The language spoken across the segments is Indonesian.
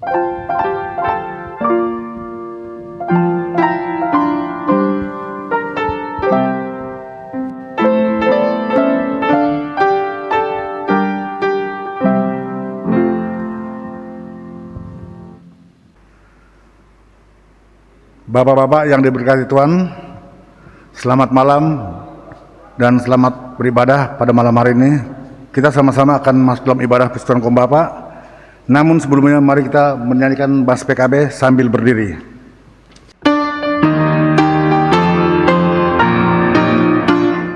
Bapak-bapak yang diberkati Tuhan, selamat malam dan selamat beribadah pada malam hari ini. Kita sama-sama akan masuk dalam ibadah persekutuan kaum Bapak. Namun sebelumnya mari kita menyanyikan bas PKB sambil berdiri.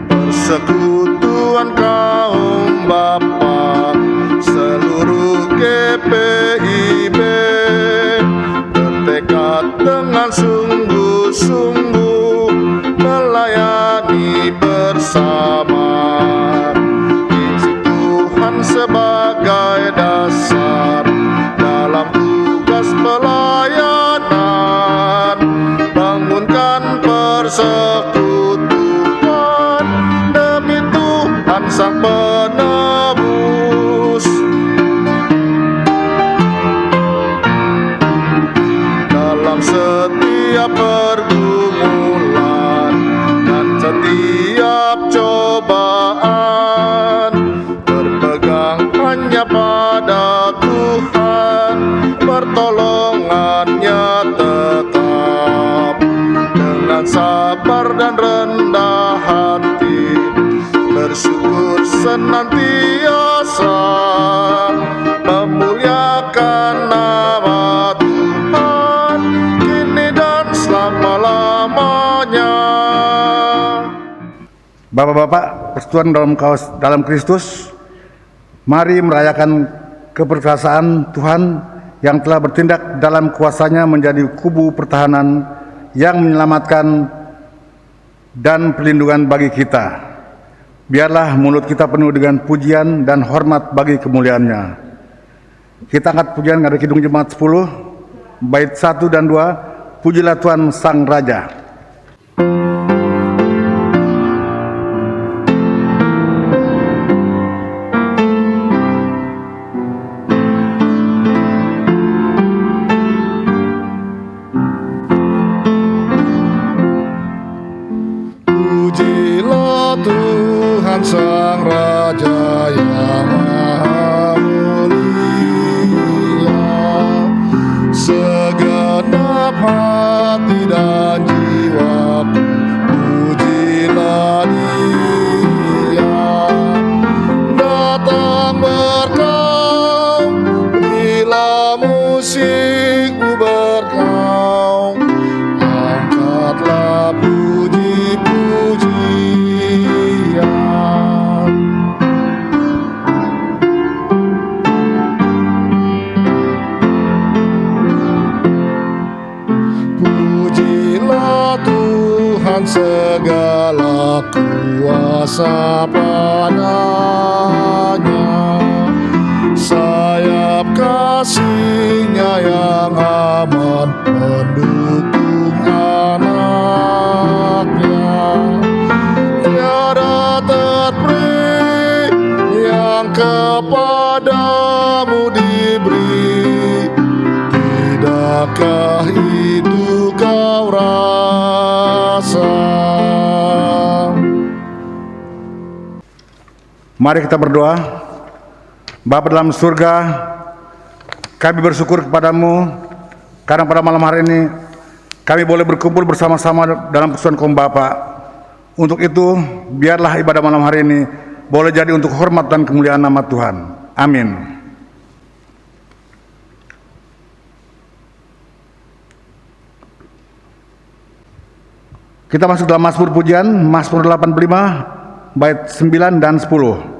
Persekutuan kaum Bapa seluruh GPIB bertekad dengan sungguh-sungguh melayani bersama. Isi Tuhan sebagai dasar dalam tugas pelayanan, bangunkan persekutuan demi Tuhan Sang Penebus. Dalam setiap pergumulan dan setiap cobaan, berpegang hanya pada Tuhan, pertolongannya tetap. Dengan sabar dan rendah hati, bersyukur senantiasa, memuliakan nama Tuhan kini dan selama-lamanya. Bapak-bapak persekutuan dalam Kristus, mari merayakan keperkasaan Tuhan yang telah bertindak dalam kuasanya menjadi kubu pertahanan yang menyelamatkan dan perlindungan bagi kita. Biarlah mulut kita penuh dengan pujian dan hormat bagi kemuliaannya. Kita angkat pujian dari Kidung Jemaat 10, bait 1 dan 2, Pujilah Tuhan Sang Raja. Pujilah Tuhan Sang Raja yang Maha Mulia, segenap hati dan jiwaku pujilah Dia. Datang berkau, bila musikmu berkau, angkatlah puji-pujian. Pujilah Tuhan segala kuasa padanya, sayap kasih-Nya yang aman mendukung anaknya. Tiada terperi yang kepadamu diberi, tidakkah itu kau rasa? Mari kita berdoa. Bapa dalam surga, kami bersyukur kepadamu karena pada malam hari ini kami boleh berkumpul bersama-sama dalam persekutuan kaum Bapa. Untuk itu, biarlah ibadah malam hari ini boleh jadi untuk hormat dan kemuliaan nama Tuhan. Amin. Kita masuk dalam Mazmur pujian, Mazmur 85, bait 9 dan 10.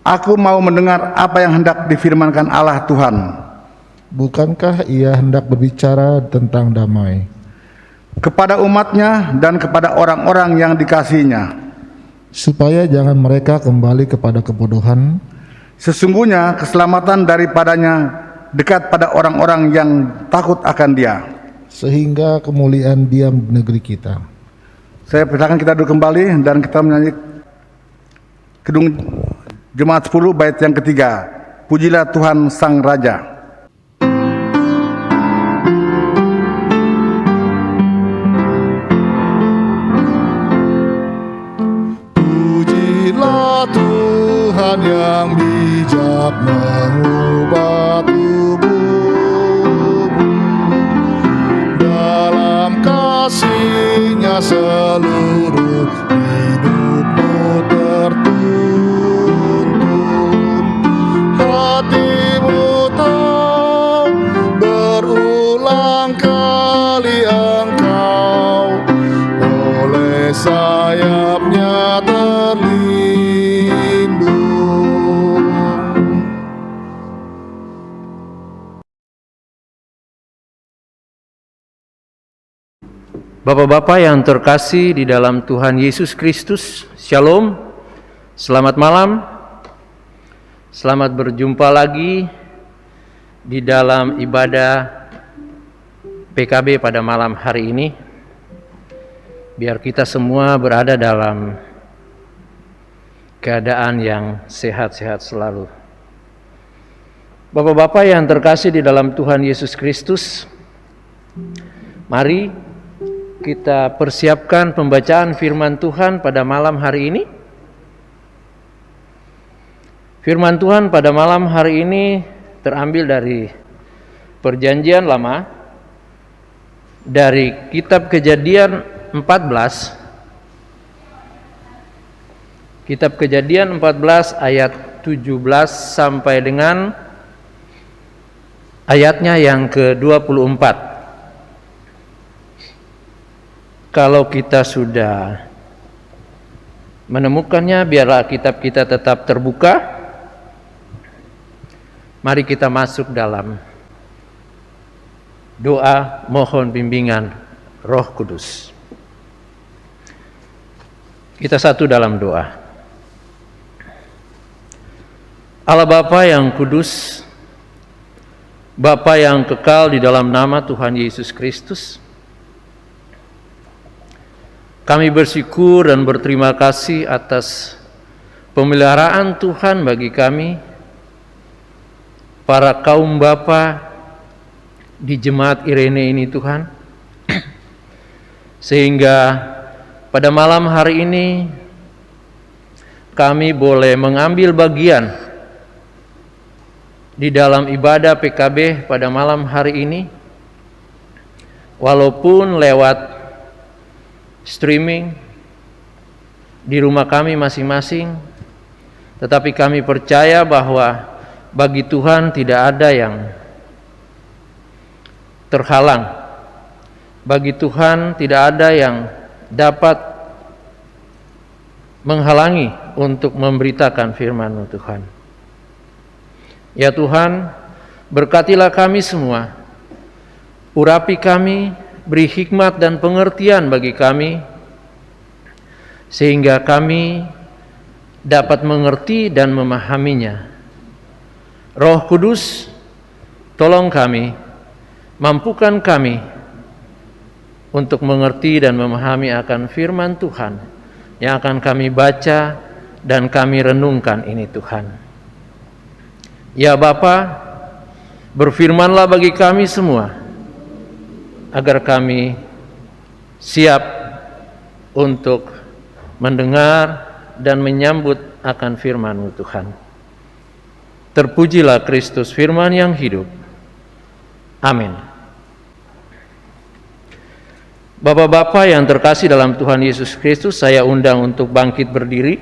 Aku mau mendengar apa yang hendak difirmankan Allah Tuhan. Bukankah Ia hendak berbicara tentang damai Kepada umatnya dan kepada orang-orang yang dikasihinya, supaya jangan mereka kembali kepada kebodohan? sesungguhnya keselamatan daripadanya dekat pada orang-orang yang takut akan Dia, sehingga kemuliaan diam di negeri kita. Saya persilakan kita duduk kembali dan kita menyanyi Kidung Jemaat 10 bait yang ketiga, Pujilah Tuhan Sang Raja. seluruh hidupmu tertuntun. Hatimu tahu berulang kali engkau oleh sayapnya terlindung. Bapak-bapak yang terkasih di dalam Tuhan Yesus Kristus, Shalom, selamat malam, selamat berjumpa lagi di dalam ibadah PKB pada malam hari ini. Biar kita semua berada dalam keadaan yang sehat-sehat selalu. Bapak-bapak yang terkasih di dalam Tuhan Yesus Kristus, mari kita persiapkan pembacaan firman Tuhan pada malam hari ini. Firman Tuhan pada malam hari ini terambil dari Perjanjian Lama, dari kitab Kejadian 14. Kitab Kejadian 14 ayat 17 sampai dengan ayatnya yang ke-24. Kalau kita sudah menemukannya, biarlah kitab kita tetap terbuka. Mari kita masuk dalam doa mohon bimbingan Roh Kudus. Kita satu dalam doa. Allah Bapa yang kudus, Bapa yang kekal di dalam nama Tuhan Yesus Kristus, kami bersyukur dan berterima kasih atas pemeliharaan Tuhan bagi kami, para kaum bapa di jemaat Irene ini Tuhan, sehingga pada malam hari ini kami boleh mengambil bagian di dalam ibadah PKB pada malam hari ini, walaupun lewat streaming di rumah kami masing-masing, tetapi kami percaya bahwa bagi Tuhan tidak ada yang terhalang. Bagi Tuhan tidak ada yang dapat menghalangi untuk memberitakan firman-Mu Tuhan. Ya Tuhan, berkatilah kami semua, urapi kami, beri hikmat dan pengertian bagi kami, sehingga kami dapat mengerti dan memahaminya. Roh Kudus, tolong kami, mampukan kami untuk mengerti dan memahami akan firman Tuhan yang akan kami baca dan kami renungkan ini Tuhan. Ya Bapa, berfirmanlah bagi kami semua, agar kami siap untuk mendengar dan menyambut akan firman-Mu Tuhan. Terpujilah Kristus firman yang hidup. Amin. Bapak-bapak yang terkasih dalam Tuhan Yesus Kristus, saya undang untuk bangkit berdiri.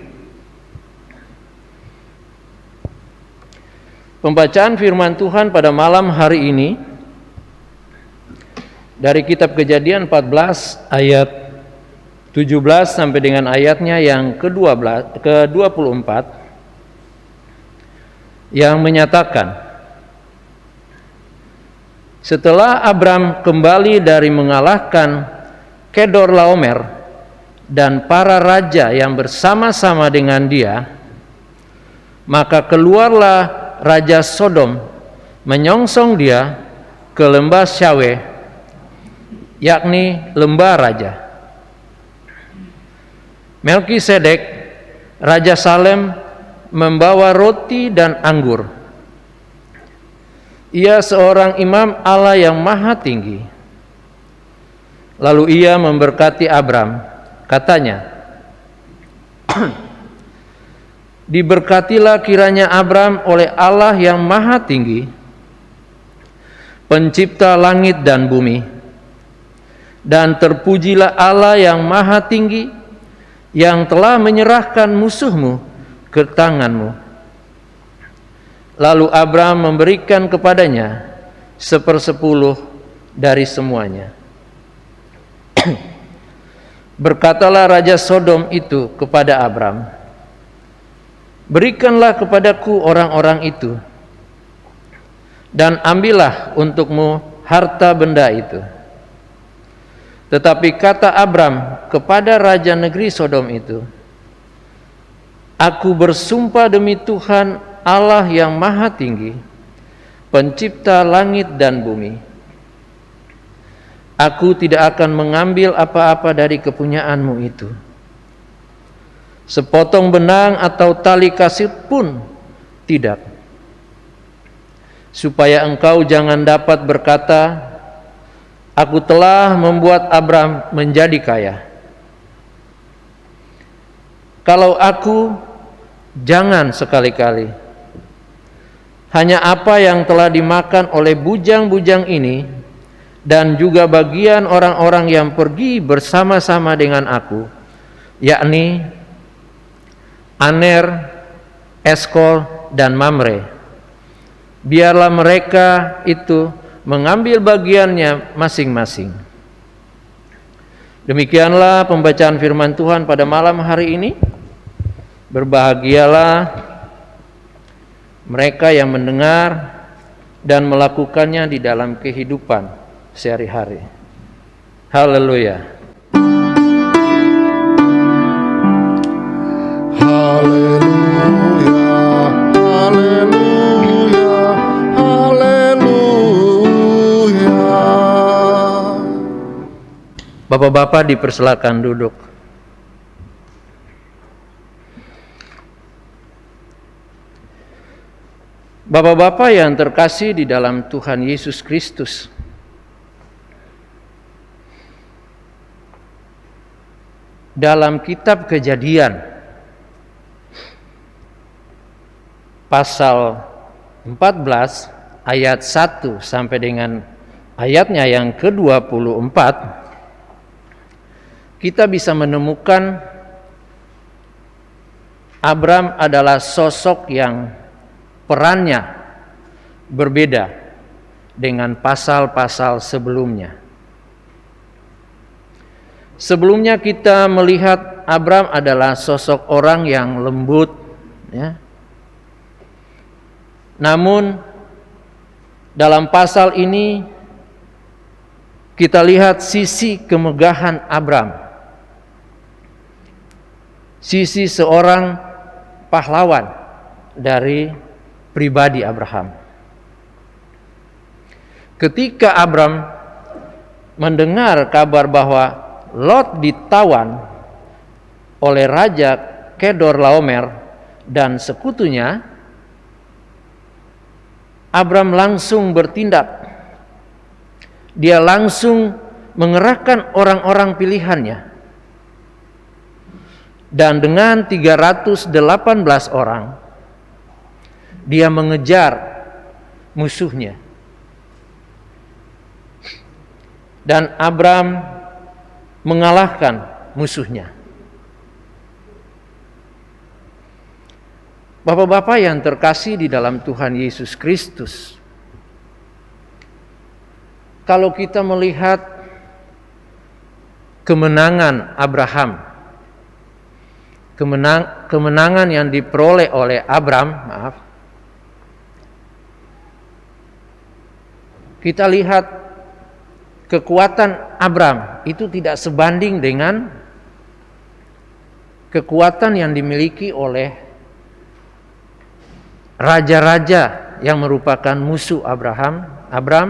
Pembacaan firman Tuhan pada malam hari ini dari kitab Kejadian 14 ayat 17 sampai dengan ayatnya yang ke-24 yang menyatakan, setelah Abram kembali dari mengalahkan Kedorlaomer dan para raja yang bersama-sama dengan dia, maka keluarlah Raja Sodom menyongsong dia ke lembah Syawe, yakni lembah raja. Melkisedek, Raja Salem, membawa roti dan anggur. Ia seorang imam Allah yang maha tinggi. Lalu ia memberkati Abram, katanya, diberkatilah kiranya Abram oleh Allah yang maha tinggi, pencipta langit dan bumi. Dan terpujilah Allah yang maha tinggi, yang telah menyerahkan musuhmu ke tanganmu. Lalu Abram memberikan kepadanya 1/10 dari semuanya. Berkatalah Raja Sodom itu kepada Abram, berikanlah kepadaku orang-orang itu, dan ambillah untukmu harta benda itu. Tetapi kata Abram kepada raja negeri Sodom itu, aku bersumpah demi Tuhan Allah yang maha tinggi, pencipta langit dan bumi, aku tidak akan mengambil apa-apa dari kepunyaanmu itu. Sepotong benang atau tali kasih pun tidak, supaya engkau jangan dapat berkata, aku telah membuat Abram menjadi kaya. Kalau aku, jangan sekali-kali. Hanya apa yang telah dimakan oleh bujang-bujang ini, dan juga bagian orang-orang yang pergi bersama-sama dengan aku, yakni Aner, Eskol, dan Mamre. Biarlah mereka itu mengambil bagiannya masing-masing. Demikianlah pembacaan firman Tuhan pada malam hari ini. Berbahagialah mereka yang mendengar dan melakukannya di dalam kehidupan sehari-hari. Haleluya. Haleluya, haleluya, haleluya. Bapak-bapak dipersilakan duduk. Bapak-bapak yang terkasih di dalam Tuhan Yesus Kristus, dalam kitab Kejadian pasal 14 ayat 1 sampai dengan ayatnya yang ke-24, kita bisa menemukan Abram adalah sosok yang perannya berbeda dengan pasal-pasal sebelumnya. Sebelumnya kita melihat Abram adalah sosok orang yang lembut, ya. Namun dalam pasal ini kita lihat sisi kemegahan Abram, sisi seorang pahlawan dari pribadi Abraham. Ketika Abram mendengar kabar bahwa Lot ditawan oleh Raja Kedorlaomer dan sekutunya, Abram langsung bertindak. Dia langsung mengerahkan orang-orang pilihannya. Dan dengan 318 orang, dia mengejar musuhnya. Dan Abram mengalahkan musuhnya. Bapak-bapak yang terkasih di dalam Tuhan Yesus Kristus, kalau kita melihat kemenangan Abraham, kemenangan yang diperoleh oleh Abram, kita lihat kekuatan Abram itu tidak sebanding dengan kekuatan yang dimiliki oleh raja-raja yang merupakan musuh Abram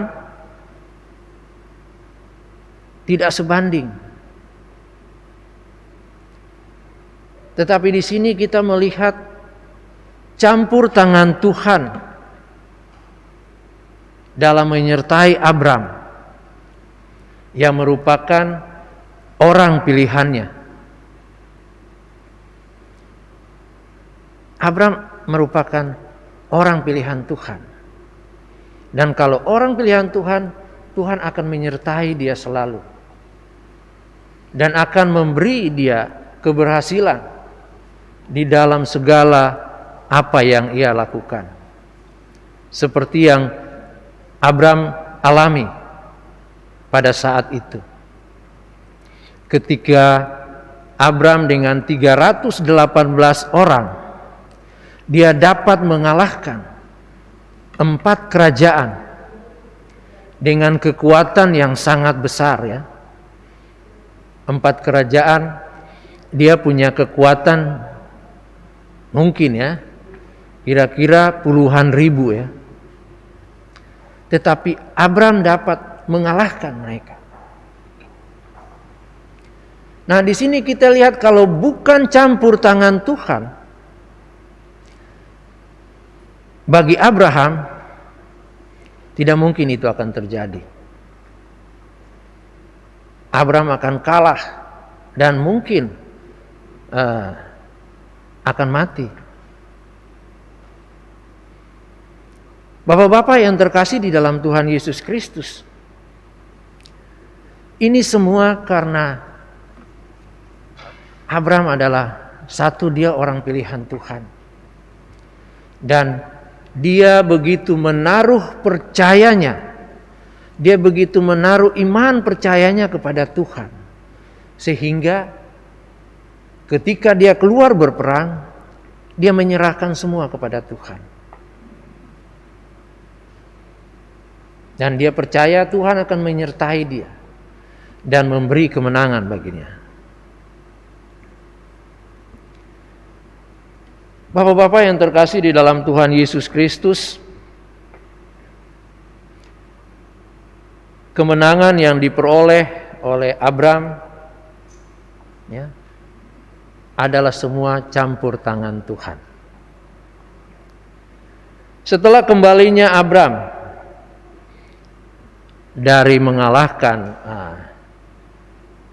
tidak sebanding. Tetapi di sini kita melihat campur tangan Tuhan dalam menyertai Abram yang merupakan orang pilihannya. Abram merupakan orang pilihan Tuhan. Dan kalau orang pilihan Tuhan, Tuhan akan menyertai dia selalu. dan akan memberi dia keberhasilan di dalam segala apa yang ia lakukan. Seperti yang Abram alami pada saat itu. Ketika Abram dengan 318 orang, dia dapat mengalahkan 4 kerajaan dengan kekuatan yang sangat besar ya. 4 kerajaan, dia punya kekuatan mungkin ya, kira-kira puluhan ribu ya. Tetapi Abram dapat mengalahkan mereka. Nah, di sini kita lihat kalau bukan campur tangan Tuhan, bagi Abraham tidak mungkin itu akan terjadi. Abraham akan kalah dan mungkin akan mati. Bapak-bapak yang terkasih di dalam Tuhan Yesus Kristus, ini semua karena Abraham adalah satu, dia orang pilihan Tuhan. Dan dia begitu menaruh percayanya, dia begitu menaruh iman percayanya kepada Tuhan, sehingga ketika dia keluar berperang, dia menyerahkan semua kepada Tuhan. Dan dia percaya Tuhan akan menyertai dia dan memberi kemenangan baginya. Bapak-bapak yang terkasih di dalam Tuhan Yesus Kristus, kemenangan yang diperoleh oleh Abram ya, adalah semua campur tangan Tuhan. Setelah kembalinya Abram dari mengalahkan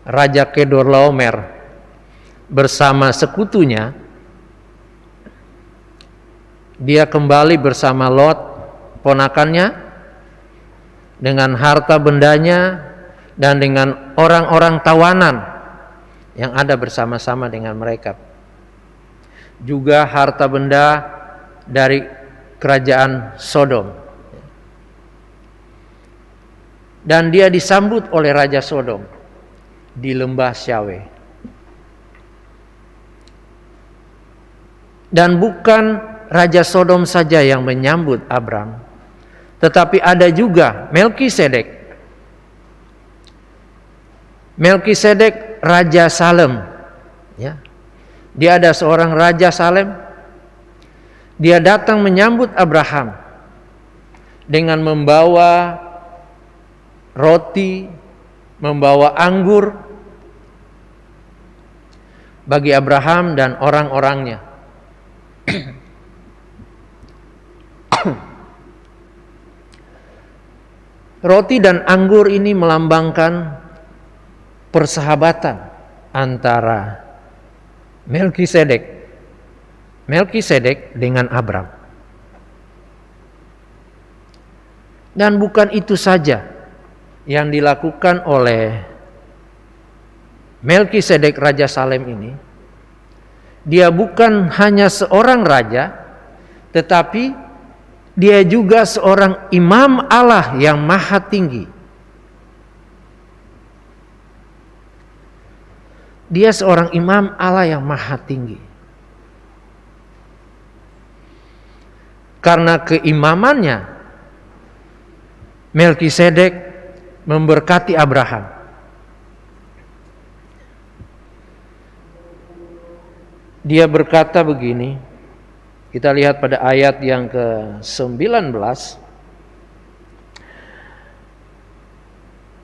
Raja Kedorlaomer bersama sekutunya, dia kembali bersama Lot, ponakannya, dengan harta bendanya dan dengan orang-orang tawanan yang ada bersama-sama dengan mereka. Juga harta benda dari kerajaan Sodom. Dan dia disambut oleh Raja Sodom di lembah Syawe. Dan bukan Raja Sodom saja yang menyambut Abram, tetapi ada juga Melkisedek. Melkisedek Raja Salem. Ya. Dia ada seorang Raja Salem. Dia datang menyambut Abraham dengan membawa roti, membawa anggur bagi Abraham dan orang-orangnya. Roti dan anggur ini melambangkan persahabatan antara Melkisedek dengan Abram. Dan bukan itu saja yang dilakukan oleh Melkisedek Raja Salem ini. Dia bukan hanya seorang raja, tetapi dia juga seorang imam Allah yang maha tinggi. Dia seorang imam Allah yang maha tinggi. Karena keimamannya, Melkisedek memberkati Abraham. Dia berkata begini, kita lihat pada ayat yang ke-19.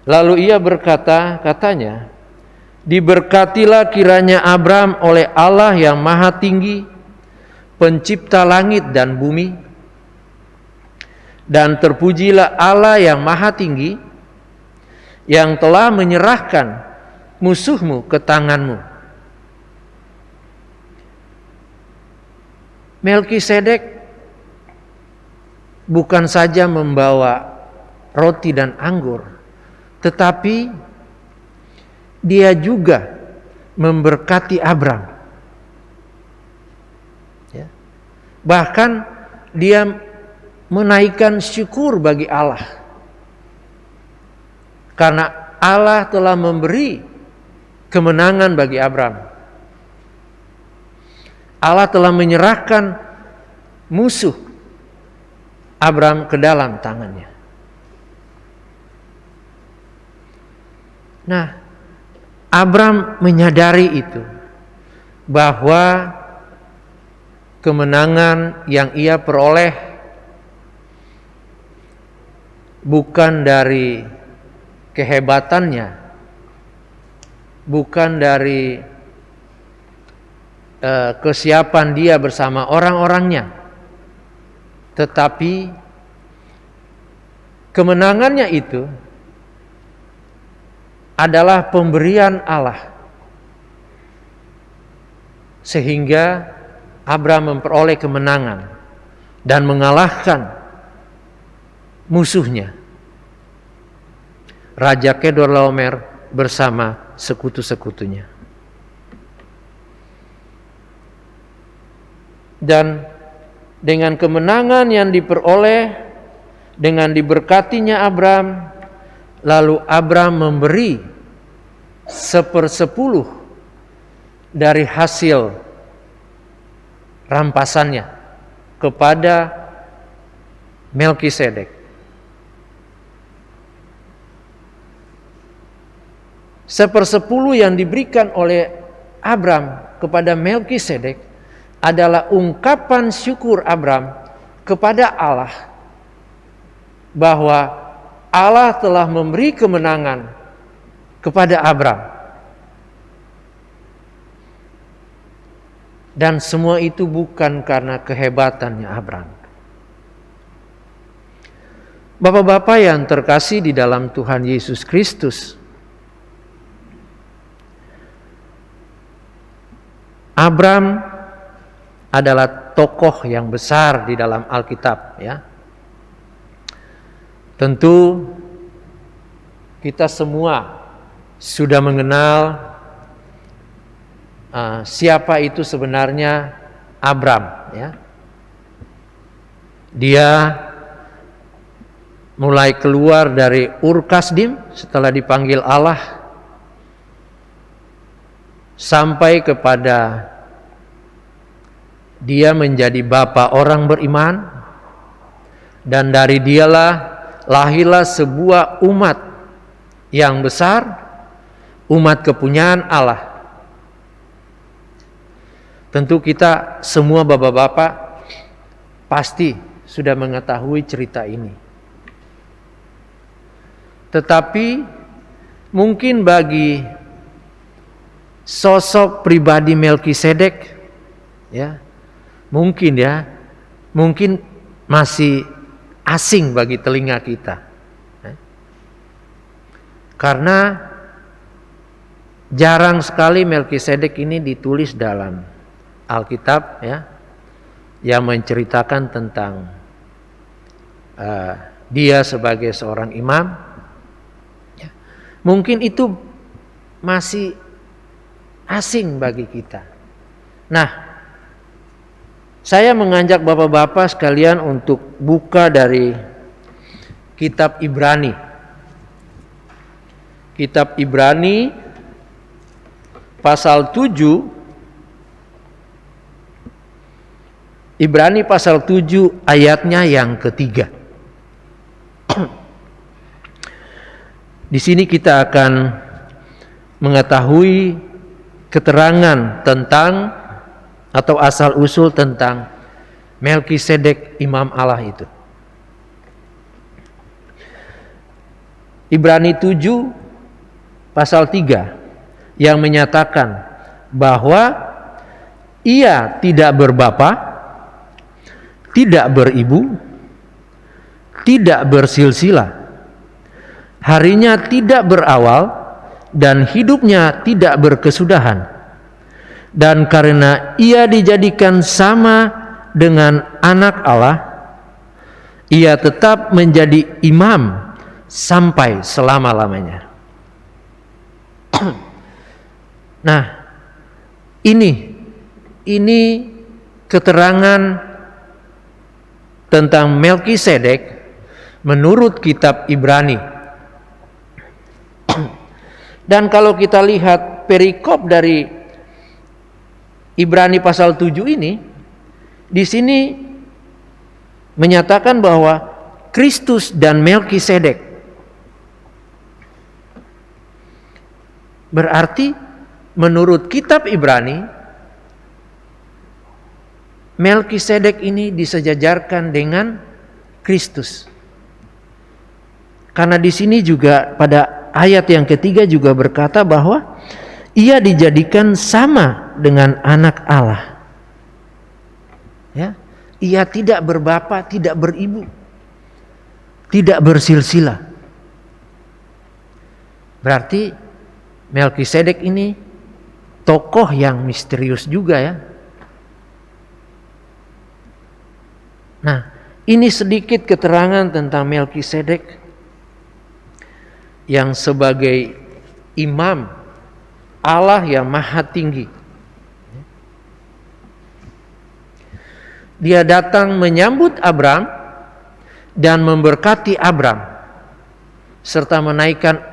Lalu ia berkata, katanya, diberkatilah kiranya Abram oleh Allah yang maha tinggi, pencipta langit dan bumi, dan terpujilah Allah yang maha tinggi, yang telah menyerahkan musuhmu ke tanganmu. Melkisedek bukan saja membawa roti dan anggur, tetapi dia juga memberkati Abram. Ya. Bahkan dia menaikkan syukur bagi Allah. Karena Allah telah memberi kemenangan bagi Abram. Allah telah menyerahkan musuh Abram ke dalam tangannya. Nah, Abram menyadari itu, bahwa kemenangan yang ia peroleh bukan dari kehebatannya, bukan dari kesiapan dia bersama orang-orangnya, tetapi kemenangannya itu adalah pemberian Allah, sehingga Abram memperoleh kemenangan dan mengalahkan musuhnya, Raja Kedorlaomer bersama sekutu-sekutunya. Dan dengan kemenangan yang diperoleh, dengan diberkatinya Abram, lalu Abram memberi 1/10 dari hasil rampasannya kepada Melkisedek. 1/10 yang diberikan oleh Abram kepada Melkisedek adalah ungkapan syukur Abram kepada Allah, bahwa Allah telah memberi kemenangan kepada Abram. Dan semua itu bukan karena kehebatannya Abram. Bapak-bapak yang terkasih di dalam Tuhan Yesus Kristus, Abram adalah tokoh yang besar di dalam Alkitab, ya. Tentu kita semua sudah mengenal siapa itu sebenarnya Abram, ya. Dia mulai keluar dari Ur Kasdim setelah dipanggil Allah, sampai kepada dia menjadi bapa orang beriman, dan dari dialah lahirlah sebuah umat yang besar, umat kepunyaan Allah. Tentu kita semua bapak-bapak pasti sudah mengetahui cerita ini. Tetapi mungkin bagi sosok pribadi Melkisedek, ya, mungkin masih asing bagi telinga kita, karena jarang sekali Melkisedek ini ditulis dalam Alkitab, ya, yang menceritakan tentang dia sebagai seorang imam. Ya, mungkin itu masih asing bagi kita. Nah, saya mengajak bapak-bapak sekalian untuk buka dari kitab Ibrani. Kitab Ibrani pasal 7. Ibrani pasal 7 ayatnya yang ketiga. Di sini kita akan mengetahui keterangan tentang atau asal-usul tentang Melkisedek imam Allah itu. Ibrani 7 pasal 3 yang menyatakan bahwa ia tidak berbapa, tidak beribu, tidak bersilsilah, harinya tidak berawal, dan hidupnya tidak berkesudahan. Dan karena ia dijadikan sama dengan anak Allah, ia tetap menjadi imam sampai selama-lamanya. Nah, ini keterangan tentang Melkisedek menurut kitab Ibrani. Dan kalau kita lihat perikop dari Ibrani pasal 7 ini, di sini menyatakan bahwa Kristus dan Melkisedek. Berarti menurut kitab Ibrani, Melkisedek ini disejajarkan dengan Kristus. Karena di sini juga pada ayat yang ketiga juga berkata bahwa ia dijadikan sama dengan anak Allah. Ya, ia tidak berbapa, tidak beribu, tidak bersilsilah. Berarti Melkisedek ini tokoh yang misterius juga ya. Nah, ini sedikit keterangan tentang Melkisedek yang sebagai imam Allah yang maha tinggi. Dia datang menyambut Abram dan memberkati Abram serta menaikkan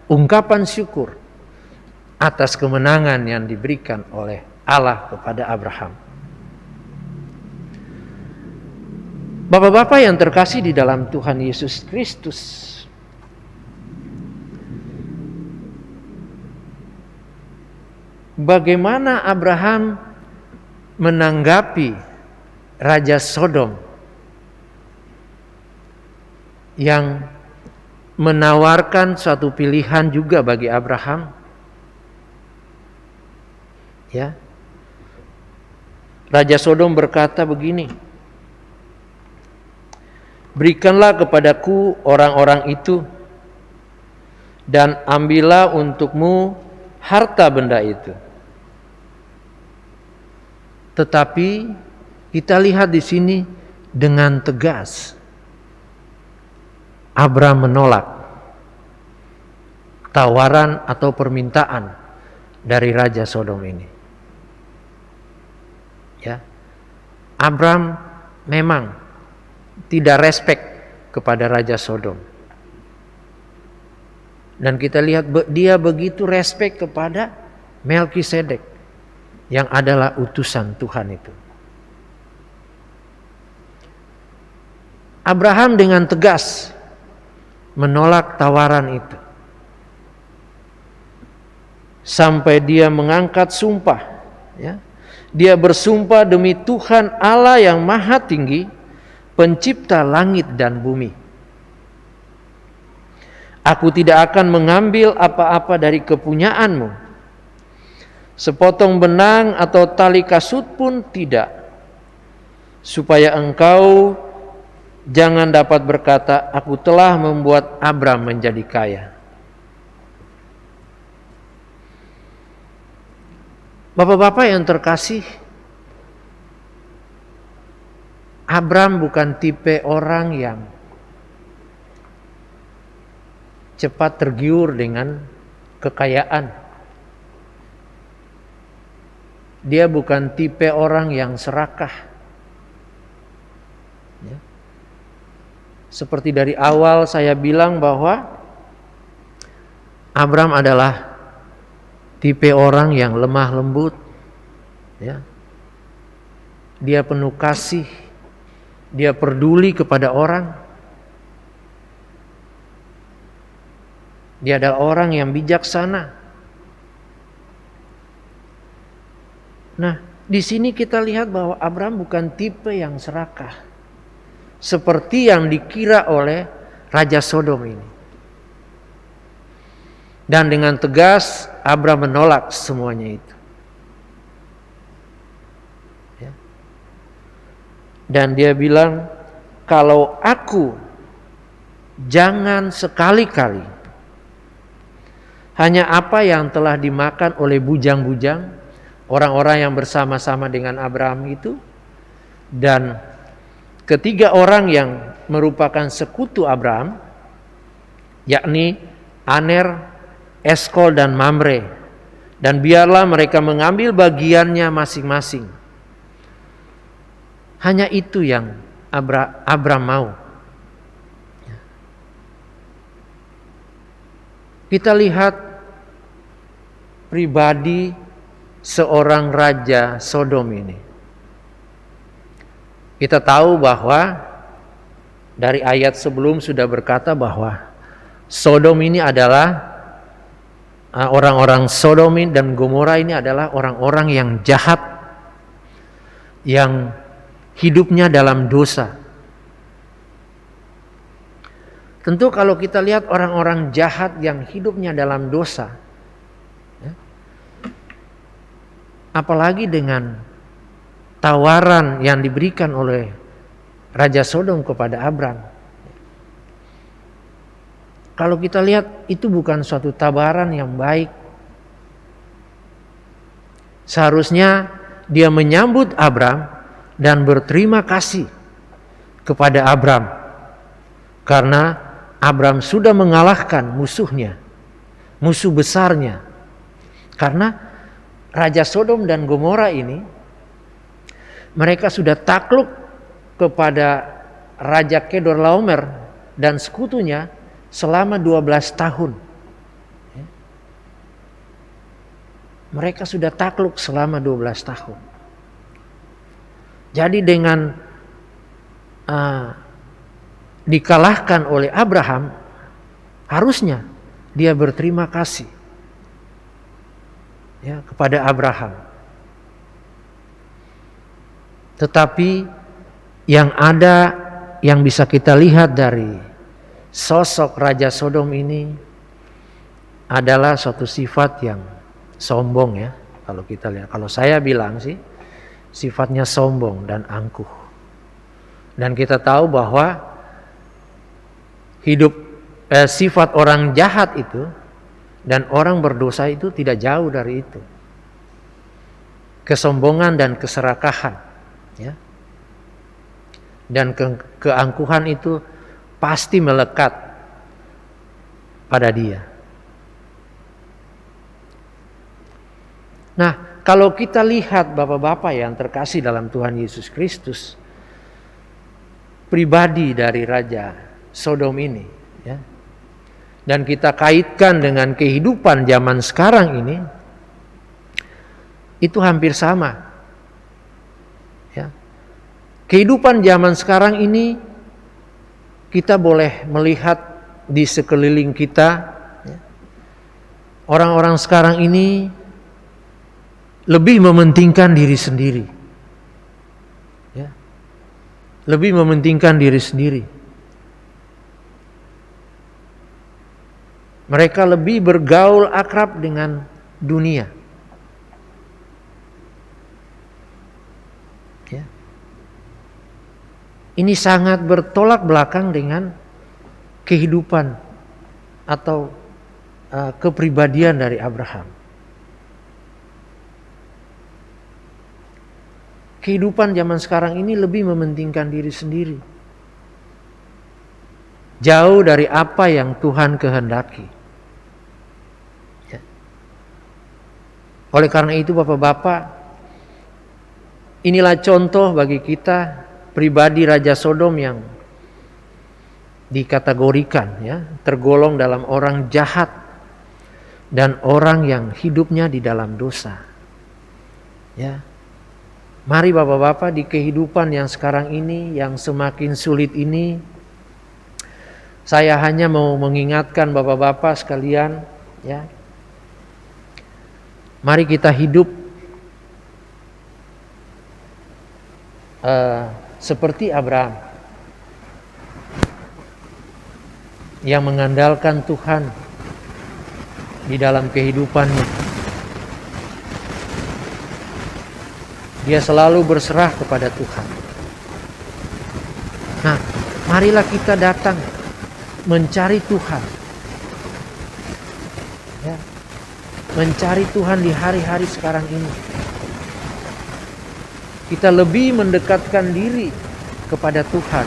ungkapan syukur atas kemenangan yang diberikan oleh Allah kepada Abraham. Bapak-bapak yang terkasih di dalam Tuhan Yesus Kristus, bagaimana Abraham menanggapi Raja Sodom yang menawarkan suatu pilihan juga bagi Abraham? Ya. Raja Sodom berkata begini, "Berikanlah kepadaku orang-orang itu dan ambillah untukmu harta benda itu." Tetapi kita lihat di sini dengan tegas Abram menolak tawaran atau permintaan dari Raja Sodom ini. Ya, Abram memang tidak respect kepada Raja Sodom. Dan kita lihat dia begitu respect kepada Melkisedek yang adalah utusan Tuhan itu. Abraham dengan tegas menolak tawaran itu. Sampai dia mengangkat sumpah, ya. Dia bersumpah demi Tuhan Allah yang maha tinggi, pencipta langit dan bumi. Aku tidak akan mengambil apa-apa dari kepunyaanmu. Sepotong benang atau tali kasut pun tidak. Supaya engkau jangan dapat berkata, aku telah membuat Abram menjadi kaya. Bapak-bapak yang terkasih, Abram bukan tipe orang yang cepat tergiur dengan kekayaan. Dia bukan tipe orang yang serakah. Ya. Seperti dari awal saya bilang bahwa Abram adalah tipe orang yang lemah lembut, ya. Dia penuh kasih, dia peduli kepada orang. Dia adalah orang yang bijaksana. Nah, di sini kita lihat bahwa Abram bukan tipe yang serakah, seperti yang dikira oleh Raja Sodom ini. Dan dengan tegas Abram menolak semuanya itu. Ya. Dan dia bilang, kalau aku jangan sekali-kali hanya apa yang telah dimakan oleh bujang-bujang, orang-orang yang bersama-sama dengan Abraham itu, dan ketiga orang yang merupakan sekutu Abraham, yakni Aner, Eskol dan Mamre, dan biarlah mereka mengambil bagiannya masing-masing. Hanya itu yang Abram mau. Kita lihat pribadi seorang raja Sodom ini. Kita tahu bahwa dari ayat sebelum sudah berkata bahwa Sodom ini adalah orang-orang Sodom dan Gomora ini adalah orang-orang yang jahat, yang hidupnya dalam dosa. Tentu kalau kita lihat orang-orang jahat yang hidupnya dalam dosa, ya, apalagi dengan tawaran yang diberikan oleh Raja Sodom kepada Abram. Kalau kita lihat itu bukan suatu tawaran yang baik. Seharusnya dia menyambut Abram dan berterima kasih kepada Abram karena Abram sudah mengalahkan musuhnya, musuh besarnya. Karena Raja Sodom dan Gomora ini, mereka sudah takluk kepada Raja Kedorlaomer dan sekutunya selama 12 tahun. Mereka sudah takluk selama 12 tahun. Jadi dengan dikalahkan oleh Abraham, harusnya dia berterima kasih ya, kepada Abraham. Tetapi yang ada, yang bisa kita lihat dari sosok Raja Sodom ini adalah suatu sifat yang sombong ya. Kalau kita lihat, kalau saya bilang sih sifatnya sombong dan angkuh. Dan kita tahu bahwa sifat orang jahat itu dan orang berdosa itu tidak jauh dari itu. Kesombongan dan keserakahan, ya. Dan keangkuhan itu pasti melekat pada dia. Nah, kalau kita lihat Bapak-bapak yang terkasih dalam Tuhan Yesus Kristus, pribadi dari Raja Sodom ini, ya, dan kita kaitkan dengan kehidupan zaman sekarang ini, itu hampir sama. Ya. Kehidupan zaman sekarang ini kita boleh melihat di sekeliling kita, ya, orang-orang sekarang ini lebih mementingkan diri sendiri, ya, lebih mementingkan diri sendiri. Mereka lebih bergaul akrab dengan dunia. Ya. Ini sangat bertolak belakang dengan kehidupan atau kepribadian dari Abraham. Kehidupan zaman sekarang ini lebih mementingkan diri sendiri, jauh dari apa yang Tuhan kehendaki. Ya. Oleh karena itu Bapak-bapak, inilah contoh bagi kita pribadi Raja Sodom yang dikategorikan, ya, tergolong dalam orang jahat dan orang yang hidupnya di dalam dosa. Ya. Mari Bapak-bapak, di kehidupan yang sekarang ini, yang semakin sulit ini, saya hanya mau mengingatkan Bapak-bapak sekalian, ya. Mari kita hidup seperti Abraham yang mengandalkan Tuhan di dalam kehidupannya. Dia selalu berserah kepada Tuhan. Nah, marilah kita datang mencari Tuhan, ya, mencari Tuhan di hari-hari sekarang ini. Kita lebih mendekatkan diri kepada Tuhan,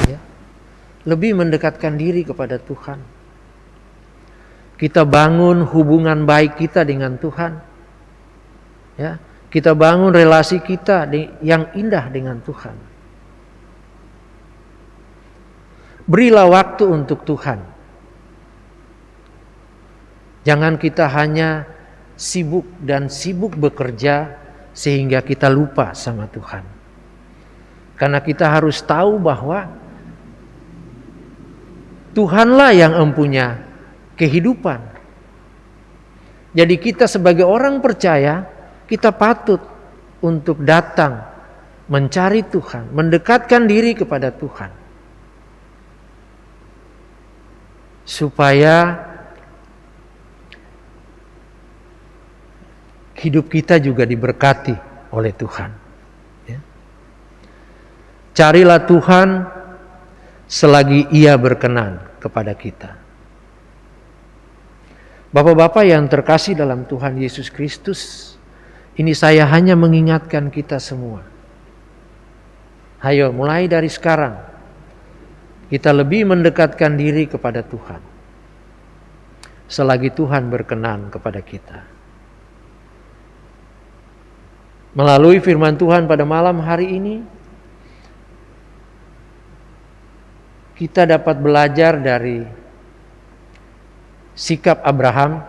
ya, lebih mendekatkan diri kepada Tuhan. kita bangun hubungan baik kita dengan Tuhan. Ya, kita bangun relasi kita yang indah dengan Tuhan. Berilah waktu untuk Tuhan. Jangan kita hanya sibuk bekerja sehingga kita lupa sama Tuhan. Karena kita harus tahu bahwa Tuhanlah yang empunya kehidupan. Jadi kita sebagai orang percaya, kita patut untuk datang mencari Tuhan, mendekatkan diri kepada Tuhan. Supaya hidup kita juga diberkati oleh Tuhan. Ya. Carilah Tuhan selagi Ia berkenan kepada kita. Bapak-bapak yang terkasih dalam Tuhan Yesus Kristus, ini saya hanya mengingatkan kita semua. Ayo mulai dari sekarang, kita lebih mendekatkan diri kepada Tuhan. Selagi Tuhan berkenan kepada kita. Melalui firman Tuhan pada malam hari ini, kita dapat belajar dari sikap Abram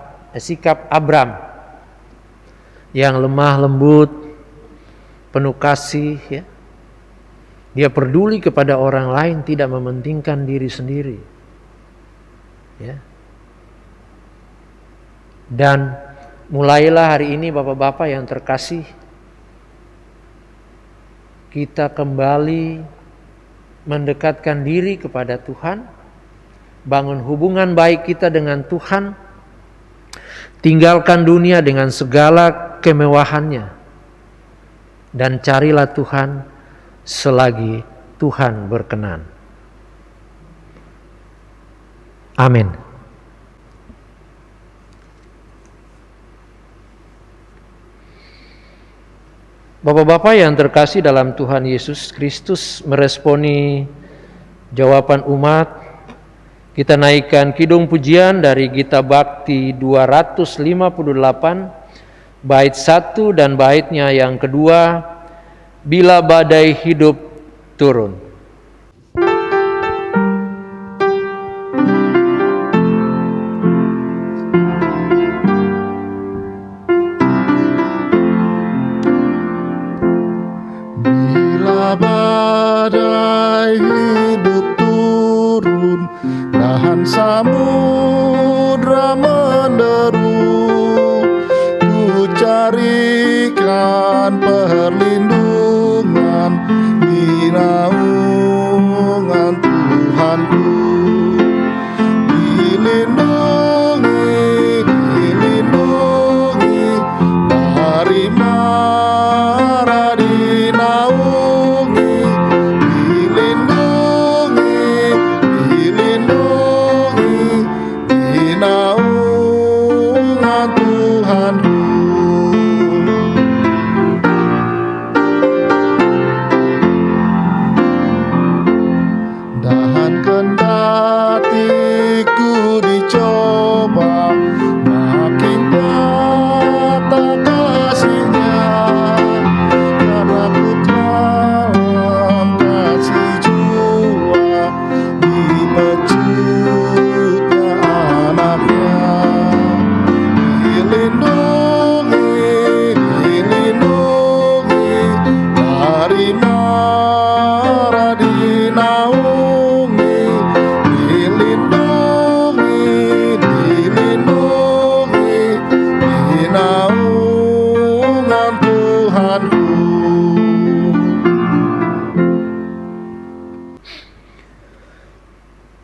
yang lemah lembut, penuh kasih, ya. Dia peduli kepada orang lain, tidak mementingkan diri sendiri. Ya. Dan mulailah hari ini Bapak-bapak yang terkasih, kita kembali mendekatkan diri kepada Tuhan, bangun hubungan baik kita dengan Tuhan, tinggalkan dunia dengan segala kemewahannya, dan carilah Tuhan selagi Tuhan berkenan. Amin. Bapak-bapak yang terkasih dalam Tuhan Yesus Kristus, meresponi jawaban umat, kita naikkan kidung pujian dari Gita Bakti 258, bait 1 dan baitnya yang kedua, Bila Badai Hidup Turun. Bila badai hidup turun, nahan samudra menderu, ku carikan perlindungan di naungan Tuhanku. Dilindungi dari mara dinaungi, dilindungi di naungan Tuhanku. Dan kendati ku dicoba, makin nyata kasihnya, karena ku dalam kasih jua dipecutnya anaknya. Dilindungi dari mara dinaungi, dilindungi di naungan Tuhanku.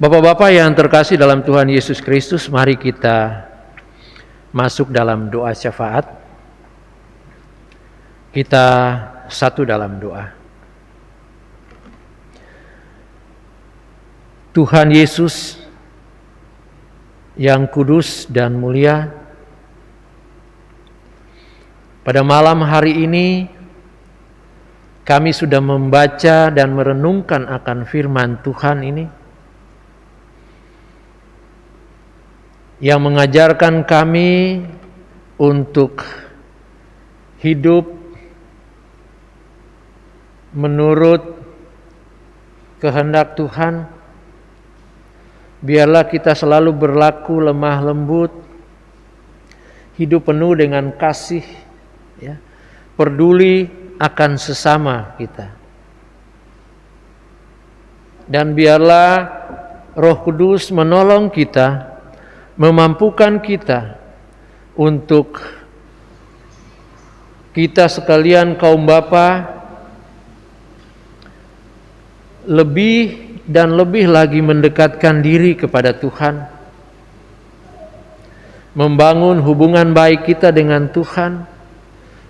Bapak-bapak yang terkasih dalam Tuhan Yesus Kristus, mari kita masuk dalam doa syafaat. Kita satu dalam doa. Tuhan Yesus yang kudus dan mulia, pada malam hari ini kami sudah membaca dan merenungkan akan firman Tuhan ini. yang mengajarkan kami untuk hidup menurut kehendak Tuhan. Biarlah kita selalu berlaku lemah lembut, hidup penuh dengan kasih, ya, peduli akan sesama kita. Dan biarlah Roh Kudus menolong kita, memampukan kita untuk kita sekalian kaum bapa lebih dan lebih lagi mendekatkan diri kepada Tuhan, membangun hubungan baik kita dengan Tuhan,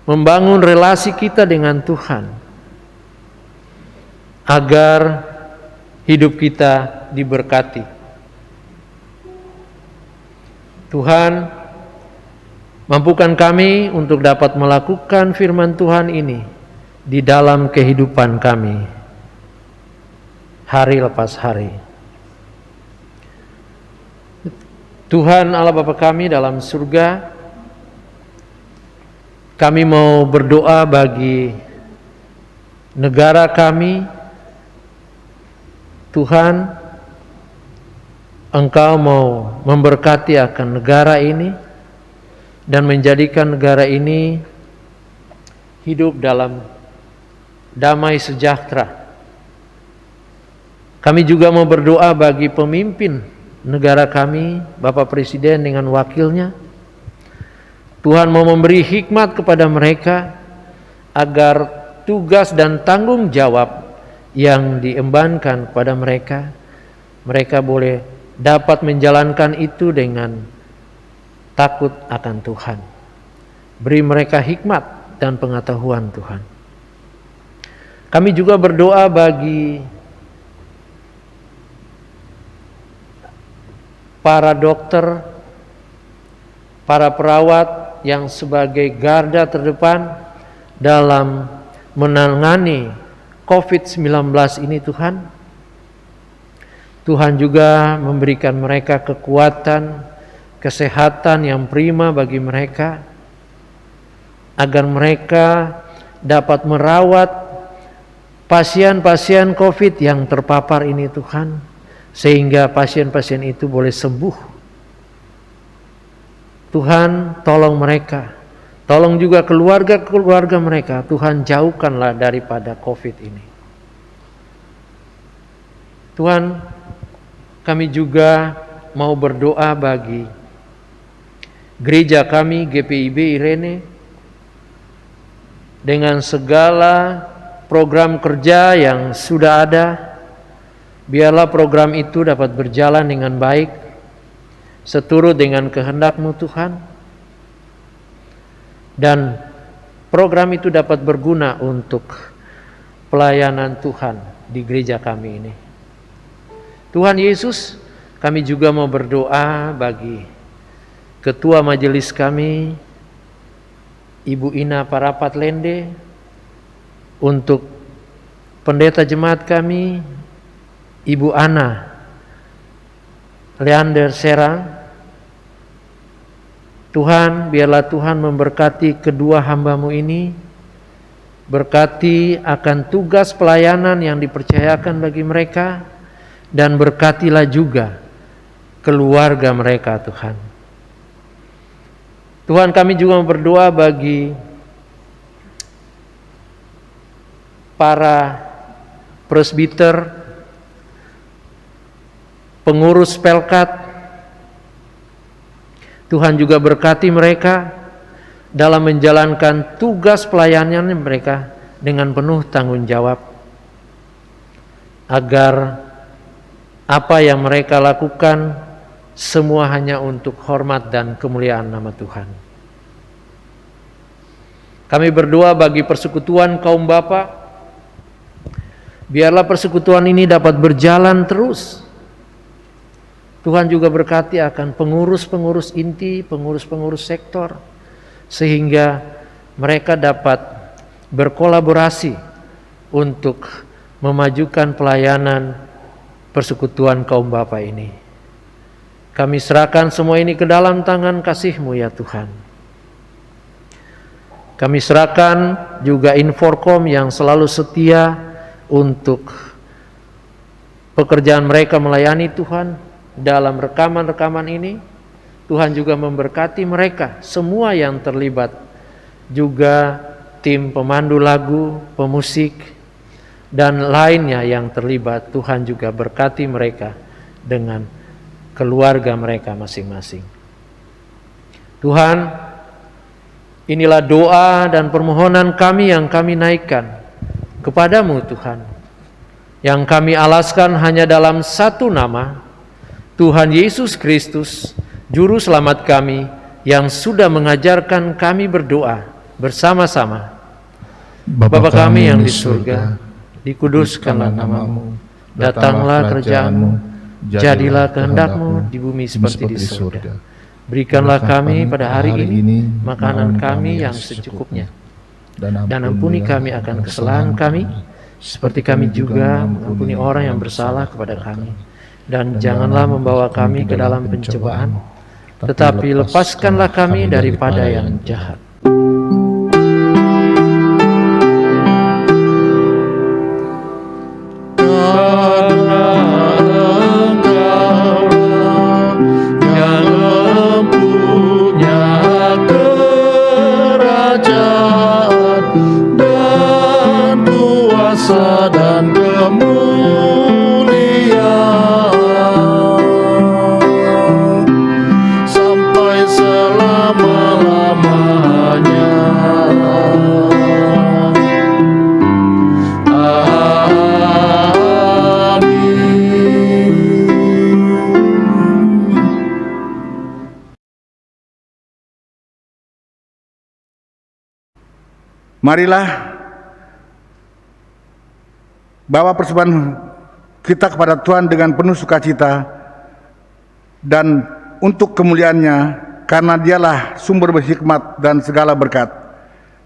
membangun relasi kita dengan Tuhan, agar hidup kita diberkati. Tuhan, mampukan kami untuk dapat melakukan firman Tuhan ini di dalam kehidupan kami hari lepas hari. Tuhan Allah Bapa kami dalam surga, kami mau berdoa bagi negara kami. Tuhan, Engkau mau memberkati akan negara ini dan menjadikan negara ini hidup dalam damai sejahtera. Kami juga mau berdoa bagi pemimpin negara kami, Bapak Presiden dengan wakilnya. Tuhan mau memberi hikmat kepada mereka agar tugas dan tanggung jawab yang diembankan kepada mereka, mereka boleh dapat menjalankan itu dengan takut akan Tuhan. Beri mereka hikmat dan pengetahuan Tuhan. Kami juga berdoa bagi para dokter, para perawat yang sebagai garda terdepan dalam menangani COVID-19 ini Tuhan. Tuhan juga memberikan mereka kekuatan, kesehatan yang prima bagi mereka, agar mereka dapat merawat pasien-pasien COVID yang terpapar ini Tuhan, sehingga pasien-pasien itu boleh sembuh. Tuhan, tolong mereka, tolong juga keluarga-keluarga mereka. Tuhan, jauhkanlah daripada COVID ini. Tuhan, kami juga mau berdoa bagi gereja kami GPIB Irene, dengan segala program kerja yang sudah ada. Biarlah program itu dapat berjalan dengan baik, seturut dengan kehendak-Mu Tuhan. Dan program itu dapat berguna untuk pelayanan Tuhan di gereja kami ini. Tuhan Yesus, kami juga mau berdoa bagi Ketua Majelis kami, Ibu Ina Parapat Lende, untuk pendeta jemaat kami, Ibu Ana Leander Serang. Tuhan, biarlah Tuhan memberkati kedua hamba-Mu ini, berkati akan tugas pelayanan yang dipercayakan bagi mereka, dan berkatilah juga keluarga mereka Tuhan. Tuhan, kami juga berdoa bagi para presbiter, pengurus Pelkat. Tuhan juga berkati mereka dalam menjalankan tugas pelayanan mereka dengan penuh tanggung jawab, agar apa yang mereka lakukan semua hanya untuk hormat dan kemuliaan nama Tuhan. Kami berdoa bagi persekutuan kaum bapa. Biarlah persekutuan ini dapat berjalan terus. Tuhan juga berkati akan pengurus-pengurus inti, pengurus-pengurus sektor, sehingga mereka dapat berkolaborasi untuk memajukan pelayanan persekutuan kaum bapa ini. Kami serahkan semua ini ke dalam tangan kasih-Mu ya Tuhan. Kami serahkan juga Inforkom yang selalu setia untuk pekerjaan mereka melayani Tuhan dalam rekaman-rekaman ini. Tuhan juga memberkati mereka, semua yang terlibat, juga tim pemandu lagu, pemusik, dan lainnya yang terlibat. Tuhan juga berkati mereka dengan keluarga mereka masing-masing. Tuhan, inilah doa dan permohonan kami yang kami naikkan kepadamu Tuhan, yang kami alaskan hanya dalam satu nama, Tuhan Yesus Kristus, Juru Selamat kami, yang sudah mengajarkan kami berdoa bersama-sama. Bapa kami yang di surga, dikuduskanlah namamu, datanglah kerajaan-Mu, jadilah kehendak-Mu di bumi seperti di surga. Berikanlah kami pada hari ini makanan kami yang secukupnya, dan ampuni kami akan kesalahan kami, seperti kami juga mengampuni orang yang bersalah kepada kami. Dan janganlah membawa kami ke dalam pencobaan, tetapi lepaskanlah kami daripada yang jahat. Dan kemuliaan sampai selama-lamanya. Amin. Marilah bawa persembahan kita kepada Tuhan dengan penuh sukacita dan untuk kemuliaan-Nya, karena Dialah sumber hikmat dan segala berkat.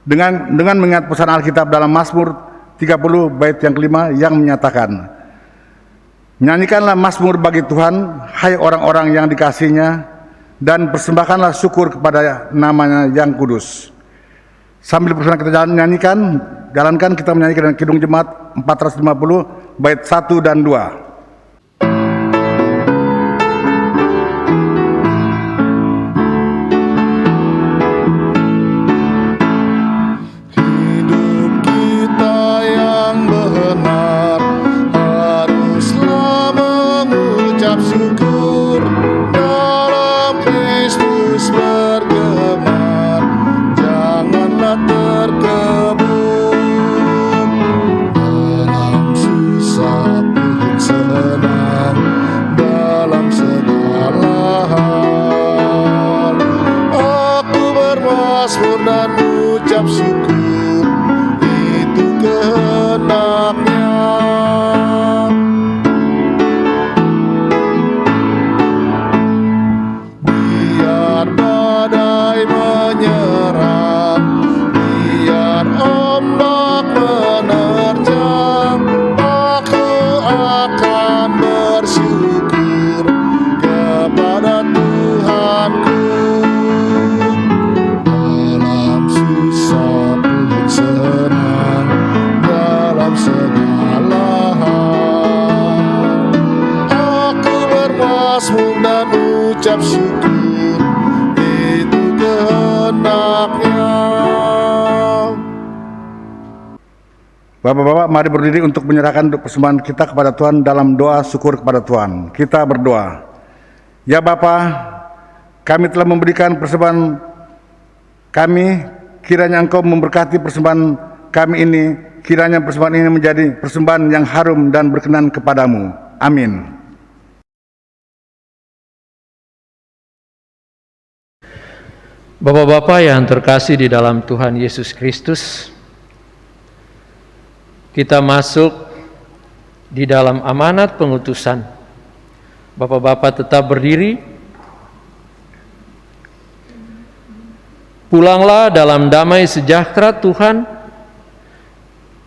Dengan mengingat pesan Alkitab dalam Mazmur 30 bait yang kelima yang menyatakan, nyanyikanlah Mazmur bagi Tuhan, hai orang-orang yang dikasihi-Nya, dan persembahkanlah syukur kepada nama-Nya yang kudus. Sambil bersama kita jalankan kita menyanyikan Kidung Jemaat 450 bait 1 dan 2. Ucap syukur itu kehendak-Nya. Bapak-bapak, mari berdiri untuk menyerahkan persembahan kita kepada Tuhan dalam doa syukur kepada Tuhan. Kita berdoa. Ya Bapa, kami telah memberikan persembahan kami, kiranya Engkau memberkati persembahan kami ini, kiranya persembahan ini menjadi persembahan yang harum dan berkenan kepadamu. Amin. Bapak-bapak yang terkasih di dalam Tuhan Yesus Kristus, kita masuk di dalam amanat pengutusan. Bapak-bapak tetap berdiri. Pulanglah dalam damai sejahtera Tuhan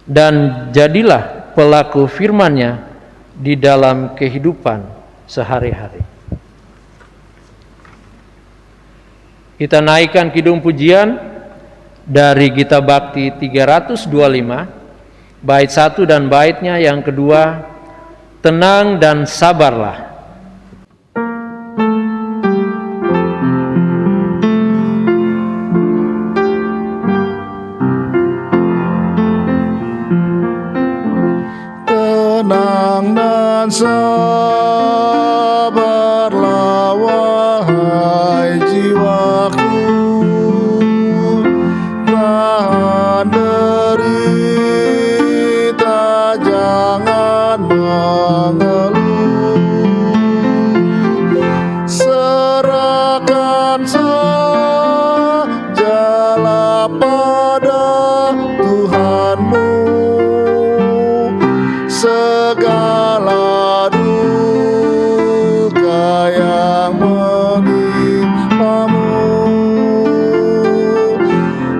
dan jadilah pelaku firman-Nya di dalam kehidupan sehari-hari. Kita naikkan kidung pujian dari Gita Bakti 325, bait 1 dan baitnya yang kedua, tenang dan sabarlah. Tenang dan sabarlah wahai jiwaku, tahan derita, jangan mengeluh. Serahkan sajalah pada Tuhanmu segala duka yang menimpamu.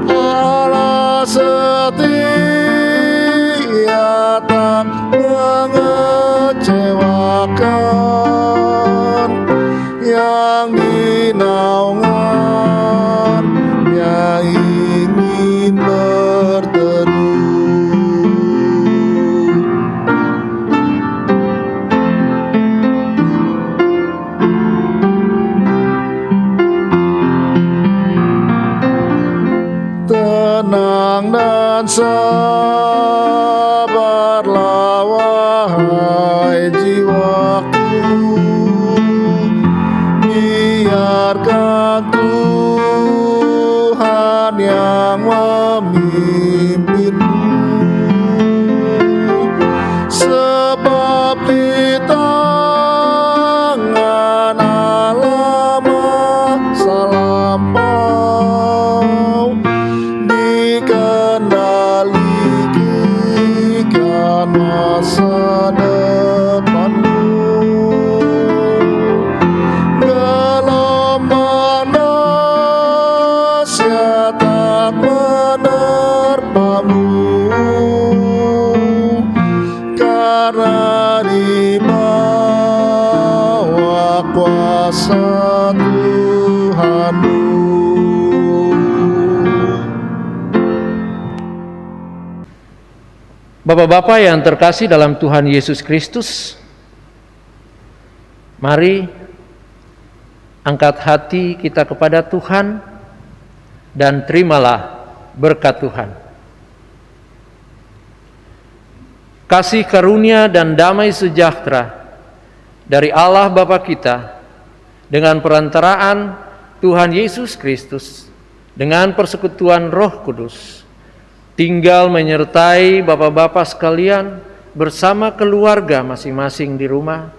Allah setia, tak mengecewakan, yang di naungannya ingin berteduh. Tenang dan sabarlah wahai jiwaku, biarkan Tuhan yang memimpinmu, sebab di tangan Allah masa lampau dikendalikan masa depanmu. Gelombang dahsyat tak menerpamu, karena di bawah kuasa Tuhanmu. Bapak-bapak yang terkasih dalam Tuhan Yesus Kristus, mari angkat hati kita kepada Tuhan dan terimalah berkat Tuhan. Kasih karunia dan damai sejahtera dari Allah Bapa kita dengan perantaraan Tuhan Yesus Kristus dengan persekutuan Roh Kudus tinggal menyertai bapak-bapak sekalian bersama keluarga masing-masing di rumah,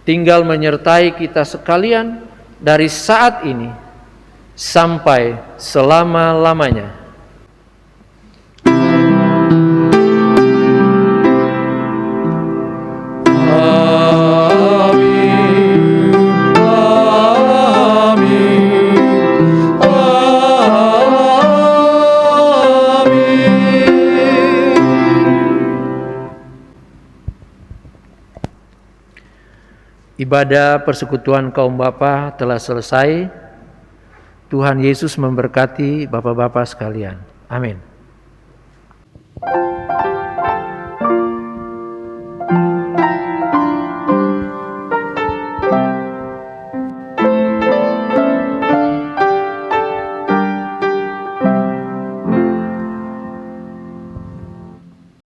tinggal menyertai kita sekalian dari saat ini sampai selama-lamanya. Ibadah persekutuan kaum bapa telah selesai. Tuhan Yesus memberkati bapak-bapak sekalian. Amin.